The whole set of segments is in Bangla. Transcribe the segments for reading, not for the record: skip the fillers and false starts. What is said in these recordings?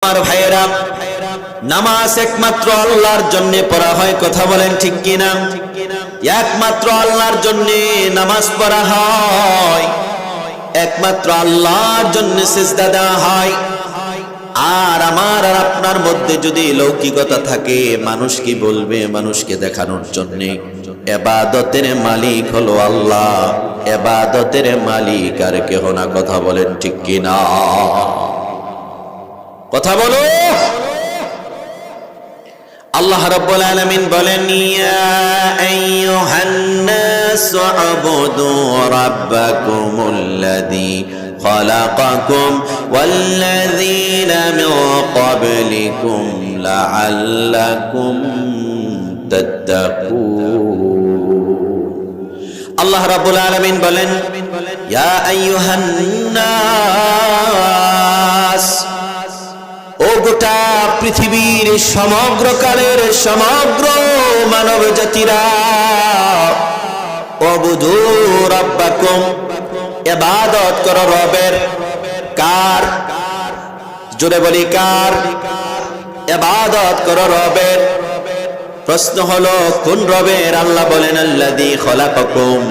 আমার ভাইয়েরা, নামাজ একমাত্র আল্লাহর জন্য পড়া হয়, কথা বলেন ঠিক কিনা? একমাত্র আল্লাহর জন্য নামাজ পড়া হয়, একমাত্র আল্লাহর জন্য সিজদা দেওয়া হয়। আর আমার আর আপনার মধ্যে যদি লৌকিকতা থাকে, মানুষ কি বলবে, মানুষকে দেখানোর জন্য, ইবাদতের মালিক হলো আল্লাহ, ইবাদতের মালিক আর কেহ না, কথা বলেন ঠিক কিনা? কথা বলো। আল্লাহ রাব্বুল আলামিন বলেন, ইয়া আইয়ুহান নাসু উবুদু রাব্বাকুমুল্লাযী খালাকাকুম ওয়াল্লাযীনা মিন ক্বাবলিকুম লাআল্লাকুম তাত্তাকুন। আল্লাহ রাব্বুল আলামিন বলেন, ইয়া আইয়ুহান নাস, ও গোটা পৃথিবীর সমগ্র কালের সমগ্র মানব জাতিরা, উবুদু রাব্বাকুম, ইবাদত করো রবের। কার? জোরে বলি কার? ইবাদত করো রবের। প্রশ্ন হলো কোন রবের? আল্লাহ বলেন, আল্লাযী খলাকাকুম,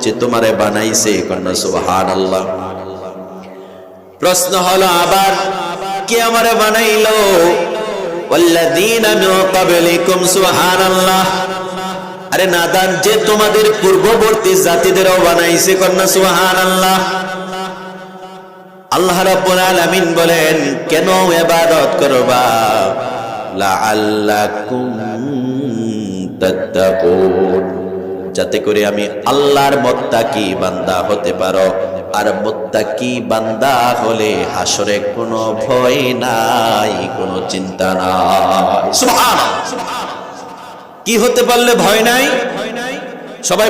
যে তোমারে বানাইছে। কন্যা সুবহানাল্লাহ। প্রশ্ন হলো আবার, কে আমারে বানাইলো? ওয়াল্লাযীনা মিন ক্বাবলিকুম, সুবহানাল্লাহ। আরে নাদান, যে তোমাদের পূর্ববর্তী জাতিদেরও বানাইছে। কন্যা সুবহানাল্লাহ। আল্লাহ রাব্বুল আলামিন বলেন, কেন ইবাদত করবা? লাআল্লাকুম তাত্তাকুন, যাতে করে আমি আল্লাহর মুত্তাকি বান্দা হতে পারো। আর মুত্তাকি বান্দা হলে হাসরে কোনো ভয় নাই, কোনো চিন্তা নাই। সুবহানাল্লাহ। কি হতে পারলে ভয় নাই? সবাই